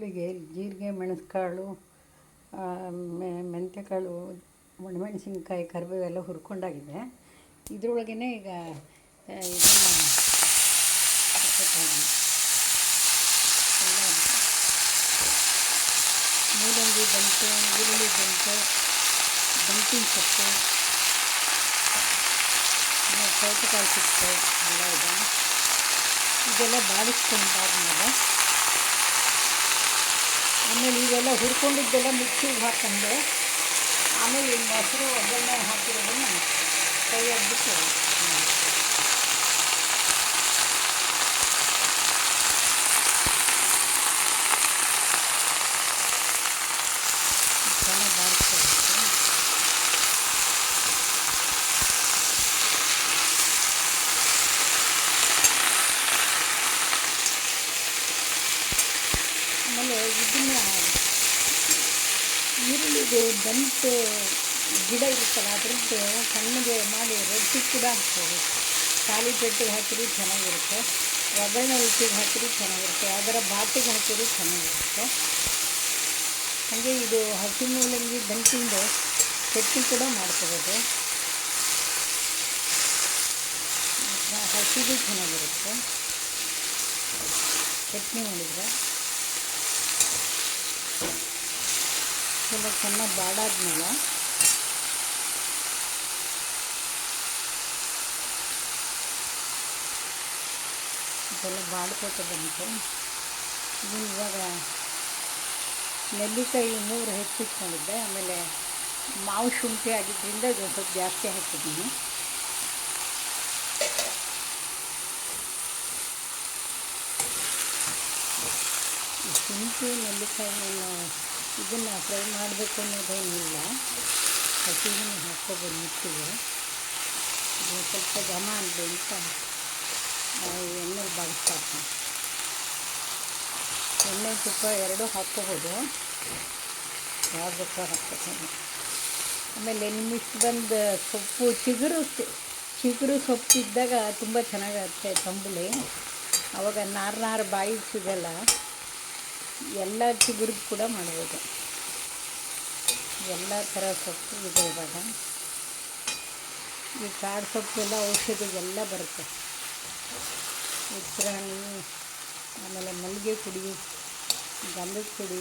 ಹುರುಳಿಗೆ ಜೀರಿಗೆ, ಮೆಣಸುಕಾಳು, ಮೆಂತ್ಯಕಾಳು, ಒಣಮೆಣಸಿನ್ಕಾಯಿ, ಕರಿಬೇವು ಎಲ್ಲ ಹುರ್ಕೊಂಡಾಗಿದೆ. ಇದ್ರೊಳಗೇ ಈಗ ಇದನ್ನು ಎಲ್ಲ ಮೂಲಂಗಿ ದಂಟು, ಈರುಳ್ಳಿ ದಂಟು, ದಂಟಿನ ಸೊಪ್ಪು, ಸೌತೆಕಾಯಿ ಸಿಪ್ಪೆ ಎಲ್ಲ ಇದೆ. ಇದೆಲ್ಲ ಬಾಡಿಸ್ಕೊಂಡಾದ್ಮೇಲೆ ಆಮೇಲೆ ಇವೆಲ್ಲ ಹುರ್ಕೊಂಡಿದ್ದೆಲ್ಲ ಮಿಕ್ಸಿಗೆ ಹಾಕ್ಕೊಂಡು ಆಮೇಲೆ ಮೊಸರು ಒಗ್ಗರಣೆ ಹಾಕಿರೋದನ್ನು ಕೈ ಹಾಕ್ಬಿಟ್ಟು ಚೆನ್ನಾಗಿ ಬಾಡಿಸ್ಕೋಬೇಕು. ಆಮೇಲೆ ಇದನ್ನು ಈರುಳ್ಳಿದು ದಂಟು ಗಿಡ ಇರುತ್ತಲ್ಲ ಅದ್ರದ್ದು ಸಣ್ಣಗೆ ಮಾಡಿ ರೊಟ್ಟಿ ಕೂಡ ಹಾಕ್ಬೋದು. ಖಾಲಿ ಪೆಟ್ಟಿಗೆ ಹಾಕಿದ್ರೆ ಚೆನ್ನಾಗಿರುತ್ತೆ, ಒಗ್ಗರಣೆ ರೊಟ್ಟಿಗೆ ಹಾಕಿದ್ರೆ ಚೆನ್ನಾಗಿರುತ್ತೆ, ಯಾವ್ದಾರ ಬಾತಿಗೆ ಹಾಕಿದ್ರೆ ಚೆನ್ನಾಗಿರುತ್ತೆ. ಹಾಗೆ ಇದು ಹಸಿ ಮೂಲಂಗಿ ದಂಟಿಂದು ಚಟ್ನಿ ಕೂಡ ಮಾಡ್ಕೋಬೋದು. ಹಸಿದು ಚೆನ್ನಾಗಿರುತ್ತೆ ಚಟ್ನಿ ಮಾಡಿದರೆ. ಎಲ್ಲ ಚೆನ್ನಾಗಿ ಬಾಡಾದ್ಮೇಲೆ ಇದೆಲ್ಲ ಬಾಡ್ಕೋತ ಬಂತು. ಇದನ್ನು ಇವಾಗ ನೆಲ್ಲಿಕಾಯಿ 3 ಹೆಚ್ಚಿಟ್ಕೊಂಡಿದ್ದೆ. ಆಮೇಲೆ ಮಾವು ಶುಂಠಿ ಆಗಿದ್ದರಿಂದ ಇದು ಸ್ವಲ್ಪ ಜಾಸ್ತಿ ಹಾಕಿದ್ದೀನಿ. ಶುಂಠಿ ನೆಲ್ಲಿಕಾಯಿಯನ್ನು ಇದನ್ನು ಫ್ರೈ ಮಾಡಬೇಕು ಅನ್ನೋದೇನಿಲ್ಲ, ಹಸಿದನ್ನು ಹಾಕ್ಕೋಬೋದು ಮಿಕ್ಸಿಗೆ. ಇದು ಸ್ವಲ್ಪ ಘಮ ಅನ್ನಲಿ ಅಂತ ಎಣ್ಣೆಲಿ ಬಾಡಿಸ್ತಾರೆ. ಎಣ್ಣೆ ತುಪ್ಪ ಎರಡೂ ಹಾಕ್ಕೋಬೋದು, ಯಾವ್ದು ಬೇಕಾದ್ರೂ ಹಾಕ್ಕೋಬೋದು. ಆಮೇಲೆ ನಿಮ್ಮಿಷ್ಟು ಬಂದು ಸೊಪ್ಪು ಚಿಗುರು ಸೊಪ್ಪು ಇದ್ದಾಗ ತುಂಬ ಚೆನ್ನಾಗಿರುತ್ತೆ ತಂಬುಳಿ. ಆವಾಗ ನಾರು ಬಾಯಿಗೆ ಸಿಗಲ್ಲ. ಎಲ್ಲ ಚಿಗುರು ಕೂಡ ಮಾಡ್ಬೋದು. ಎಲ್ಲ ಥರ ಸೊಪ್ಪು ಇದೆ ಇವಾಗ. ಈ ಕಾಡು ಸೊಪ್ಪೆಲ್ಲ ಔಷಧಿಗೆಲ್ಲ ಬರುತ್ತೆ. ಉತ್ತರಾಣಿ, ಆಮೇಲೆ ಮಲ್ಲಿಗೆ ಕುಡಿ, ಗಂಧದ ಕುಡಿ,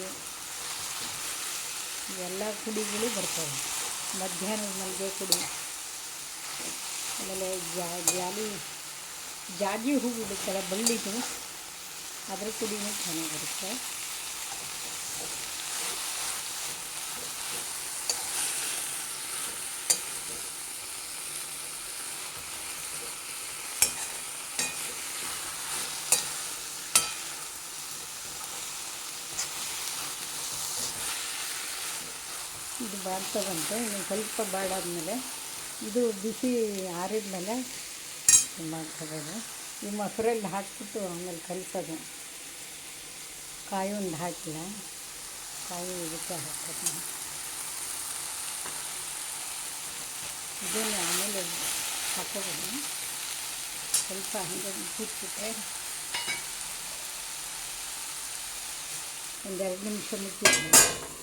ಎಲ್ಲ ಕುಡಿಗಳು ಬರ್ತವೆ. ಮಧ್ಯಾಹ್ನದ ಮಲ್ಲಿಗೆ ಕುಡಿ, ಆಮೇಲೆ ಜಾಜಿ ಹೂ ಬಿಡುತ್ತಲ್ಲ ಬಳ್ಳಿದು, ಅದ್ರ ಕುಡಿನೂ ಚೆನ್ನಾಗಿರುತ್ತೆ. ಇದು ಬಾಡ್ತಾ ಬಂತು. ಇನ್ನು ಸ್ವಲ್ಪ ಬಾಡಾದ್ಮೇಲೆ ಇದು ಬಿಸಿ ಆರಿದ ಮೇಲೆ ಮಾಡ್ಕೋಬೋದು. ಈ ಮೊಸರಲ್ಲಿ ಹಾಕ್ಬಿಟ್ಟು ಆಮೇಲೆ ಕಲಿಸೋದು. ಕಾಯಿ ಒಂದು ಹಾಕಿಲ್ಲ, ಕಾಯಿ ಇದಕ್ಕೆ ಹಾಕೋದು. ಇದನ್ನು ಆಮೇಲೆ ಹಾಕೋಬೋದು. ಸ್ವಲ್ಪ ಹಂಗೆ ಮುಚ್ಚಿಟ್ಬಿಟ್ರೆ ಒಂದು 2 ನಿಮಿಷ ಮುಚ್ಚಿಟ್ಬಿಟ್ಟು